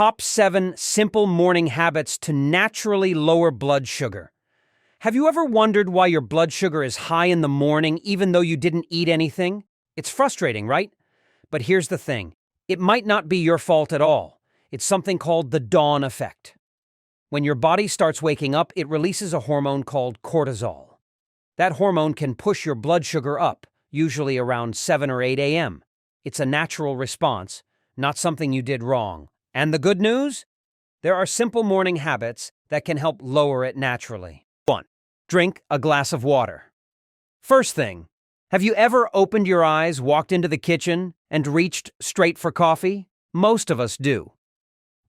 top 7 simple morning habits to naturally lower blood sugar. Have you ever wondered why your blood sugar is high in the morning even though you didn't eat anything? It's frustrating, right? But here's the thing. It might not be your fault at all. It's something called the dawn effect. When your body starts waking up, it releases a hormone called cortisol. That hormone can push your blood sugar up, usually around 7 or 8 a.m. It's a natural response, not something you did wrong. And the good news? There are simple morning habits that can help lower it naturally. 1. Drink a glass of water. First thing, have you ever opened your eyes, walked into the kitchen, and reached straight for coffee? Most of us do.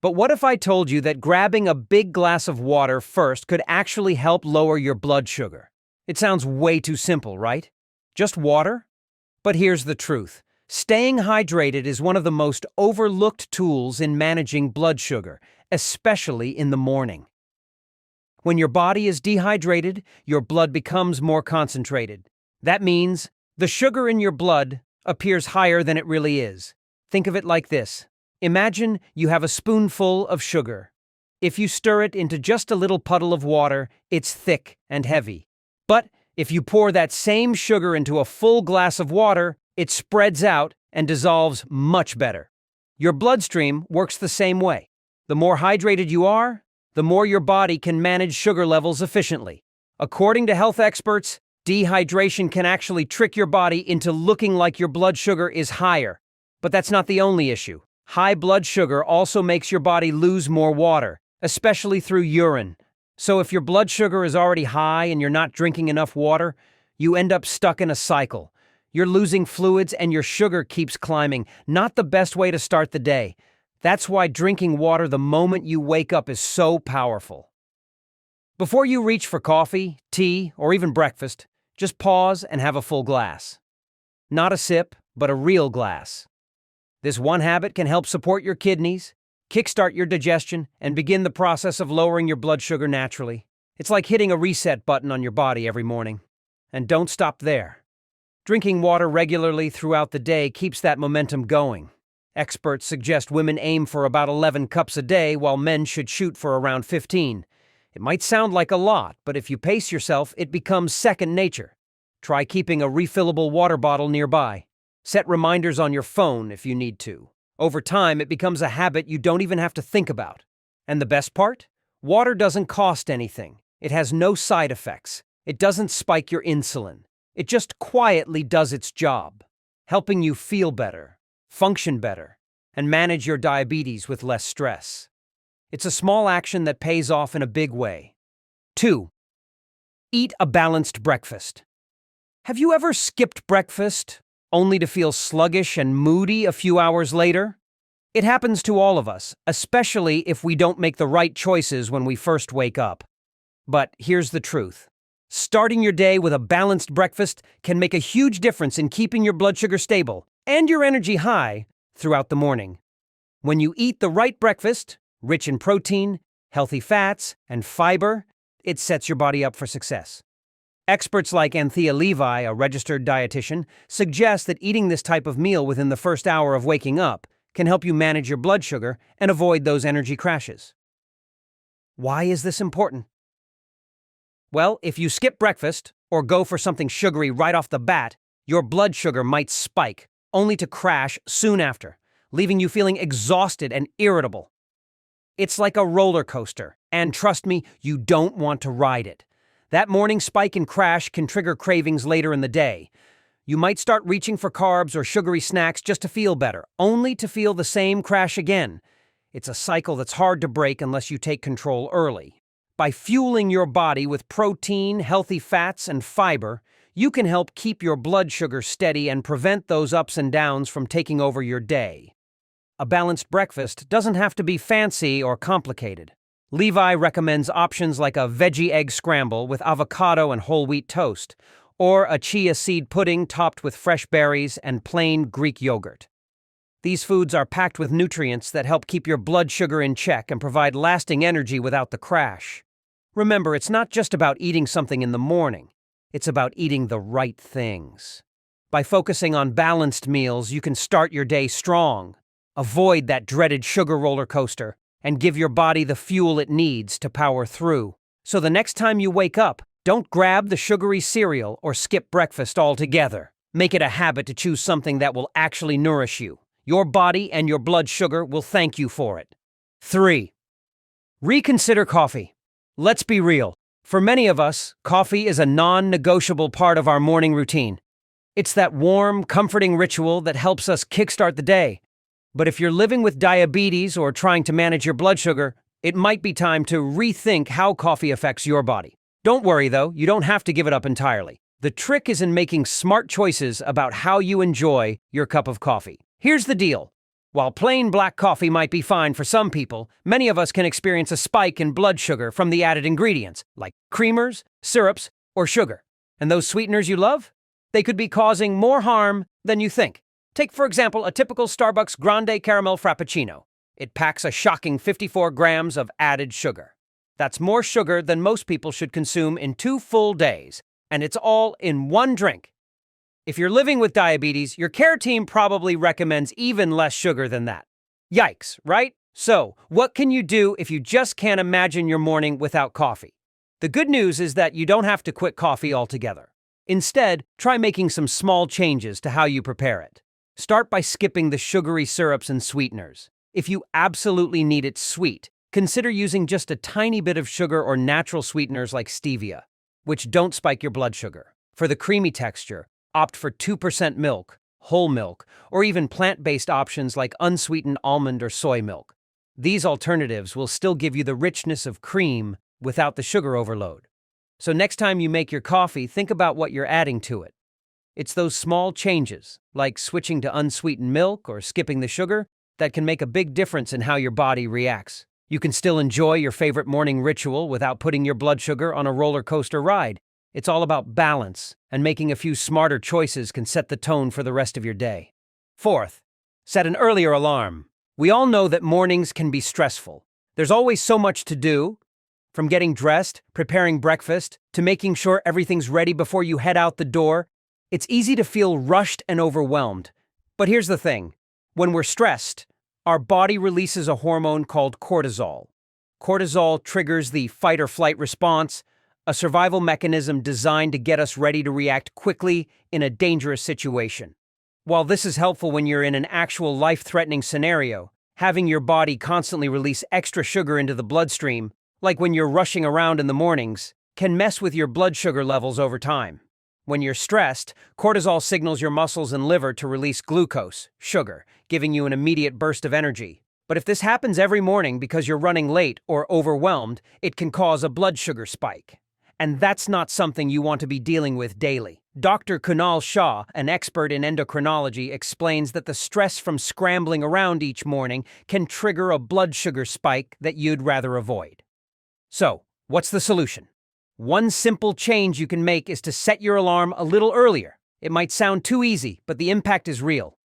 But what if I told you that grabbing a big glass of water first could actually help lower your blood sugar? It sounds way too simple, right? Just water? But here's the truth. Staying hydrated is one of the most overlooked tools in managing blood sugar, especially in the morning. When your body is dehydrated, your blood becomes more concentrated. That means the sugar in your blood appears higher than it really is. Think of it like this. Imagine you have a spoonful of sugar. If you stir it into just a little puddle of water, it's thick and heavy. But if you pour that same sugar into a full glass of water, it spreads out and dissolves much better. Your bloodstream works the same way. The more hydrated you are, the more your body can manage sugar levels efficiently. According to health experts, dehydration can actually trick your body into looking like your blood sugar is higher. But that's not the only issue. High blood sugar also makes your body lose more water, especially through urine. So if your blood sugar is already high and you're not drinking enough water, you end up stuck in a cycle. You're losing fluids and your sugar keeps climbing. Not the best way to start the day. That's why drinking water the moment you wake up is so powerful. Before you reach for coffee, tea, or even breakfast, just pause and have a full glass. Not a sip, but a real glass. This one habit can help support your kidneys, kickstart your digestion, and begin the process of lowering your blood sugar naturally. It's like hitting a reset button on your body every morning. And don't stop there. Drinking water regularly throughout the day keeps that momentum going. Experts suggest women aim for about 11 cups a day, while men should shoot for around 15. It might sound like a lot, but if you pace yourself, it becomes second nature. Try keeping a refillable water bottle nearby. Set reminders on your phone if you need to. Over time, it becomes a habit you don't even have to think about. And the best part? Water doesn't cost anything. It has no side effects. It doesn't spike your insulin. It just quietly does its job, helping you feel better, function better, and manage your diabetes with less stress. It's a small action that pays off in a big way. 2. Eat a balanced breakfast. Have you ever skipped breakfast only to feel sluggish and moody a few hours later? It happens to all of us, especially if we don't make the right choices when we first wake up. But here's the truth. Starting your day with a balanced breakfast can make a huge difference in keeping your blood sugar stable and your energy high throughout the morning. When you eat the right breakfast, rich in protein, healthy fats, and fiber, it sets your body up for success. Experts like Anthea Levi, a registered dietitian, suggest that eating this type of meal within the first hour of waking up can help you manage your blood sugar and avoid those energy crashes. Why is this important? Well, if you skip breakfast or go for something sugary right off the bat, your blood sugar might spike, only to crash soon after, leaving you feeling exhausted and irritable. It's like a roller coaster, and trust me, you don't want to ride it. That morning spike and crash can trigger cravings later in the day. You might start reaching for carbs or sugary snacks just to feel better, only to feel the same crash again. It's a cycle that's hard to break unless you take control early. By fueling your body with protein, healthy fats, and fiber, you can help keep your blood sugar steady and prevent those ups and downs from taking over your day. A balanced breakfast doesn't have to be fancy or complicated. Levi recommends options like a veggie egg scramble with avocado and whole wheat toast, or a chia seed pudding topped with fresh berries and plain Greek yogurt. These foods are packed with nutrients that help keep your blood sugar in check and provide lasting energy without the crash. Remember, it's not just about eating something in the morning. It's about eating the right things. By focusing on balanced meals, you can start your day strong, avoid that dreaded sugar roller coaster, and give your body the fuel it needs to power through. So the next time you wake up, don't grab the sugary cereal or skip breakfast altogether. Make it a habit to choose something that will actually nourish you. Your body and your blood sugar will thank you for it. 3. Reconsider coffee. Let's be real. For many of us, coffee is a non-negotiable part of our morning routine. It's that warm, comforting ritual that helps us kickstart the day. But if you're living with diabetes or trying to manage your blood sugar, it might be time to rethink how coffee affects your body. Don't worry though, you don't have to give it up entirely. The trick is in making smart choices about how you enjoy your cup of coffee. Here's the deal. While plain black coffee might be fine for some people, many of us can experience a spike in blood sugar from the added ingredients, like creamers, syrups, or sugar. And those sweeteners you love? They could be causing more harm than you think. Take, for example, a typical Starbucks Grande Caramel Frappuccino. It packs a shocking 54 grams of added sugar. That's more sugar than most people should consume in 2 full days, and it's all in one drink. If you're living with diabetes, your care team probably recommends even less sugar than that. Yikes, right? So, what can you do if you just can't imagine your morning without coffee? The good news is that you don't have to quit coffee altogether. Instead, try making some small changes to how you prepare it. Start by skipping the sugary syrups and sweeteners. If you absolutely need it sweet, consider using just a tiny bit of sugar or natural sweeteners like stevia, which don't spike your blood sugar. For the creamy texture, opt for 2% milk, whole milk, or even plant-based options like unsweetened almond or soy milk. These alternatives will still give you the richness of cream without the sugar overload. So next time you make your coffee, think about what you're adding to it. It's those small changes, like switching to unsweetened milk or skipping the sugar, that can make a big difference in how your body reacts. You can still enjoy your favorite morning ritual without putting your blood sugar on a roller coaster ride. It's all about balance, and making a few smarter choices can set the tone for the rest of your day. 4th, set an earlier alarm. We all know that mornings can be stressful. There's always so much to do, from getting dressed, preparing breakfast, to making sure everything's ready before you head out the door. It's easy to feel rushed and overwhelmed. But here's the thing. When we're stressed, our body releases a hormone called cortisol. Cortisol triggers the fight-or-flight response, a survival mechanism designed to get us ready to react quickly in a dangerous situation. While this is helpful when you're in an actual life-threatening scenario, having your body constantly release extra sugar into the bloodstream, like when you're rushing around in the mornings, can mess with your blood sugar levels over time. When you're stressed, cortisol signals your muscles and liver to release glucose, sugar, giving you an immediate burst of energy. But if this happens every morning because you're running late or overwhelmed, it can cause a blood sugar spike. And that's not something you want to be dealing with daily. Dr. Kunal Shah, an expert in endocrinology, explains that the stress from scrambling around each morning can trigger a blood sugar spike that you'd rather avoid. So, what's the solution? One simple change you can make is to set your alarm a little earlier. It might sound too easy, but the impact is real.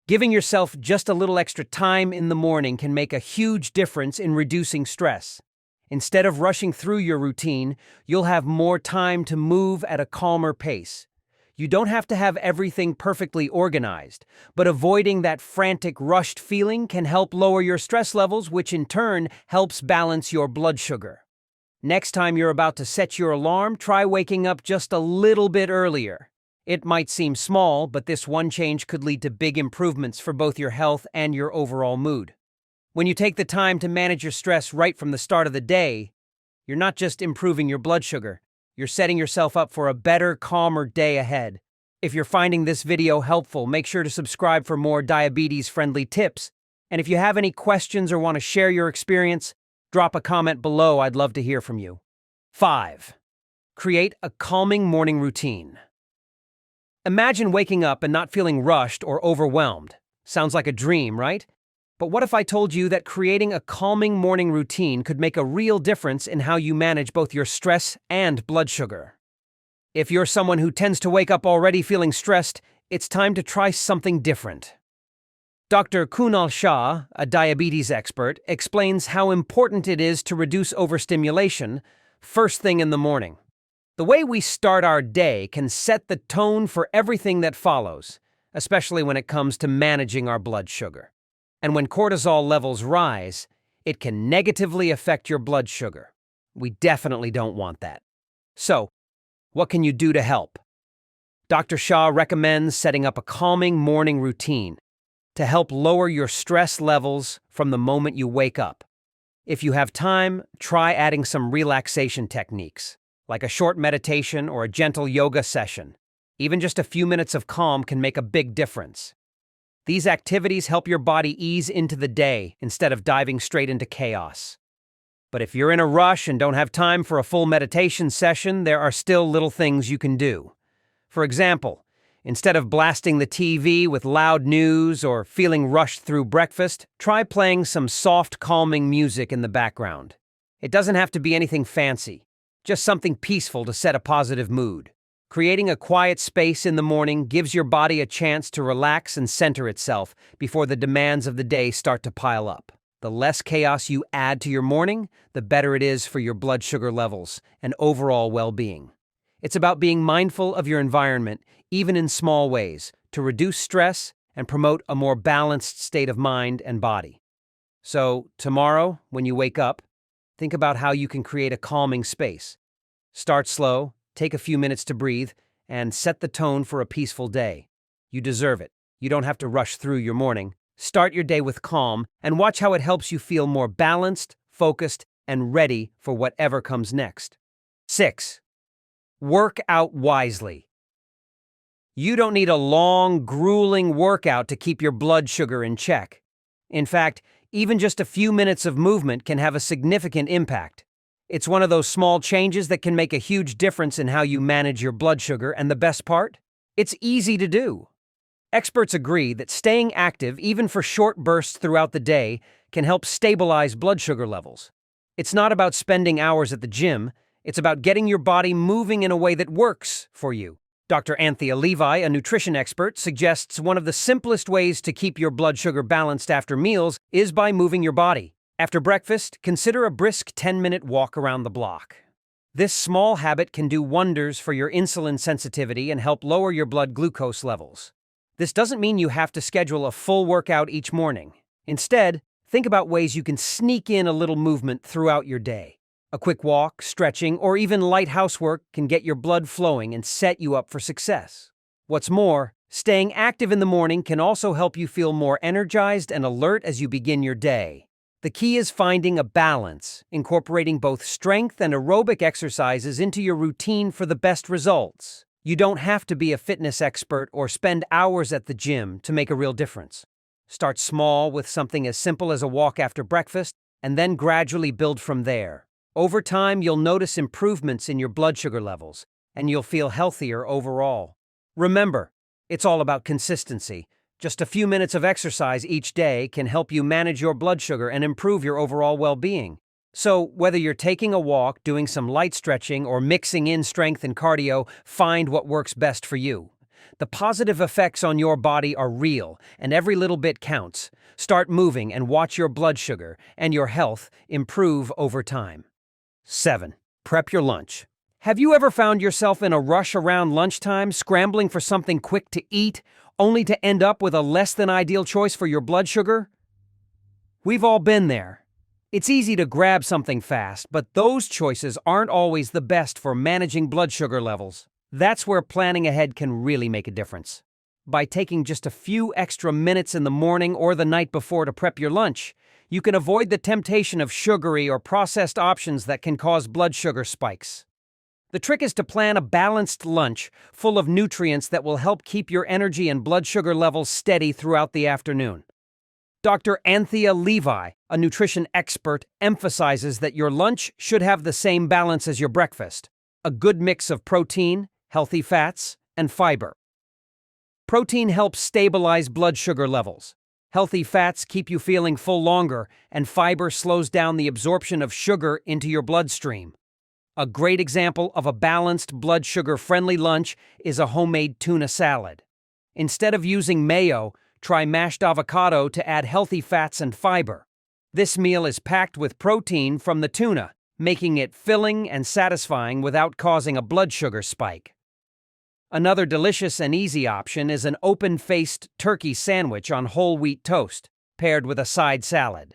Giving yourself just a little extra time in the morning can make a huge difference in reducing stress. Instead of rushing through your routine, you'll have more time to move at a calmer pace. You don't have to have everything perfectly organized, but avoiding that frantic, rushed feeling can help lower your stress levels, which in turn helps balance your blood sugar. Next time you're about to set your alarm, try waking up just a little bit earlier. It might seem small, but this one change could lead to big improvements for both your health and your overall mood. When you take the time to manage your stress right from the start of the day, you're not just improving your blood sugar, you're setting yourself up for a better, calmer day ahead. If you're finding this video helpful, make sure to subscribe for more diabetes-friendly tips. And if you have any questions or want to share your experience, drop a comment below. I'd love to hear from you. 5. Create a calming morning routine. Imagine waking up and not feeling rushed or overwhelmed. Sounds like a dream, right? But what if I told you that creating a calming morning routine could make a real difference in how you manage both your stress and blood sugar? If you're someone who tends to wake up already feeling stressed, it's time to try something different. Dr. Kunal Shah, a diabetes expert, explains how important it is to reduce overstimulation first thing in the morning. The way we start our day can set the tone for everything that follows, especially when it comes to managing our blood sugar. And when cortisol levels rise, It can negatively affect your blood sugar. We definitely don't want that. So, what can you do to help? Dr. Shah recommends setting up a calming morning routine to help lower your stress levels from the moment you wake up. If you have time, try adding some relaxation techniques, like a short meditation or a gentle yoga session. Even just a few minutes of calm can make a big difference. These activities help your body ease into the day instead of diving straight into chaos. But if you're in a rush and don't have time for a full meditation session, there are still little things you can do. For example, instead of blasting the TV with loud news or feeling rushed through breakfast, try playing some soft, calming music in the background. It doesn't have to be anything fancy, just something peaceful to set a positive mood. Creating a quiet space in the morning gives your body a chance to relax and center itself before the demands of the day start to pile up. The less chaos you add to your morning, the better it is for your blood sugar levels and overall well-being. It's about being mindful of your environment, even in small ways, to reduce stress and promote a more balanced state of mind and body. So, tomorrow, when you wake up, think about how you can create a calming space. Start slow, take a few minutes to breathe, and set the tone for a peaceful day. You deserve it. You don't have to rush through your morning. Start your day with calm and watch how it helps you feel more balanced, focused, and ready for whatever comes next. 6. Work out wisely. You don't need a long, grueling workout to keep your blood sugar in check. In fact, even just a few minutes of movement can have a significant impact. It's one of those small changes that can make a huge difference in how you manage your blood sugar, and the best part? It's easy to do. Experts agree that staying active, even for short bursts throughout the day, can help stabilize blood sugar levels. It's not about spending hours at the gym, it's about getting your body moving in a way that works for you. Dr. Anthea Levi, a nutrition expert, suggests one of the simplest ways to keep your blood sugar balanced after meals is by moving your body. After breakfast, consider a brisk 10-minute walk around the block. This small habit can do wonders for your insulin sensitivity and help lower your blood glucose levels. This doesn't mean you have to schedule a full workout each morning. Instead, think about ways you can sneak in a little movement throughout your day. A quick walk, stretching, or even light housework can get your blood flowing and set you up for success. What's more, staying active in the morning can also help you feel more energized and alert as you begin your day. The key is finding a balance, incorporating both strength and aerobic exercises into your routine for the best results. You don't have to be a fitness expert or spend hours at the gym to make a real difference. Start small with something as simple as a walk after breakfast, and then gradually build from there. Over time, you'll notice improvements in your blood sugar levels, and you'll feel healthier overall. Remember, it's all about consistency. Just a few minutes of exercise each day can help you manage your blood sugar and improve your overall well-being. So, whether you're taking a walk, doing some light stretching, or mixing in strength and cardio, find what works best for you. The positive effects on your body are real, and every little bit counts. Start moving and watch your blood sugar and your health improve over time. 7. Prep your lunch. Have you ever found yourself in a rush around lunchtime, scrambling for something quick to eat, only to end up with a less than ideal choice for your blood sugar? We've all been there. It's easy to grab something fast, but those choices aren't always the best for managing blood sugar levels. That's where planning ahead can really make a difference. By taking just a few extra minutes in the morning or the night before to prep your lunch, you can avoid the temptation of sugary or processed options that can cause blood sugar spikes. The trick is to plan a balanced lunch full of nutrients that will help keep your energy and blood sugar levels steady throughout the afternoon. Dr. Anthea Levi, a nutrition expert, emphasizes that your lunch should have the same balance as your breakfast: a good mix of protein, healthy fats, and fiber. Protein helps stabilize blood sugar levels. Healthy fats keep you feeling full longer, and fiber slows down the absorption of sugar into your bloodstream. A great example of a balanced, blood sugar-friendly lunch is a homemade tuna salad. Instead of using mayo, try mashed avocado to add healthy fats and fiber. This meal is packed with protein from the tuna, making it filling and satisfying without causing a blood sugar spike. Another delicious and easy option is an open-faced turkey sandwich on whole wheat toast, paired with a side salad.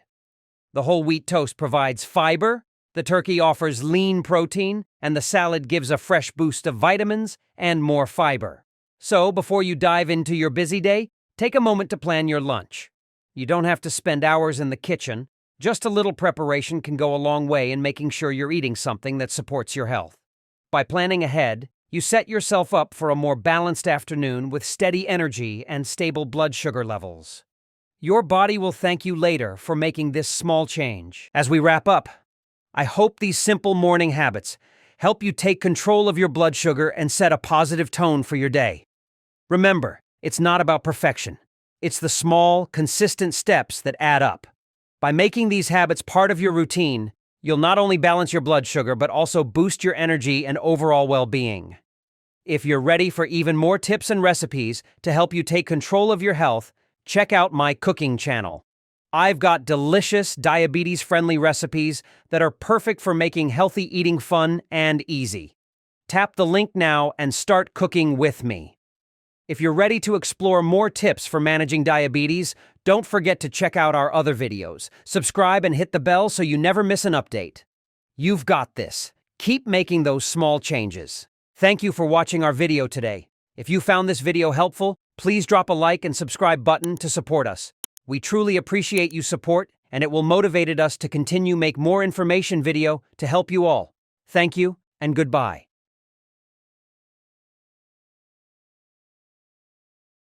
The whole wheat toast provides fiber, the turkey offers lean protein, and the salad gives a fresh boost of vitamins and more fiber. So, before you dive into your busy day, take a moment to plan your lunch. You don't have to spend hours in the kitchen. Just a little preparation can go a long way in making sure you're eating something that supports your health. By planning ahead, you set yourself up for a more balanced afternoon with steady energy and stable blood sugar levels. Your body will thank you later for making this small change. As we wrap up, I hope these simple morning habits help you take control of your blood sugar and set a positive tone for your day. Remember, it's not about perfection. It's the small, consistent steps that add up. By making these habits part of your routine, you'll not only balance your blood sugar but also boost your energy and overall well-being. If you're ready for even more tips and recipes to help you take control of your health, check out my cooking channel. I've got delicious, diabetes-friendly recipes that are perfect for making healthy eating fun and easy. Tap the link now and start cooking with me. If you're ready to explore more tips for managing diabetes, don't forget to check out our other videos. Subscribe and hit the bell so you never miss an update. You've got this. Keep making those small changes. Thank you for watching our video today. If you found this video helpful, please drop a like and subscribe button to support us. We truly appreciate you support, and it will motivate us to continue make more information video to help you all. Thank you and goodbye.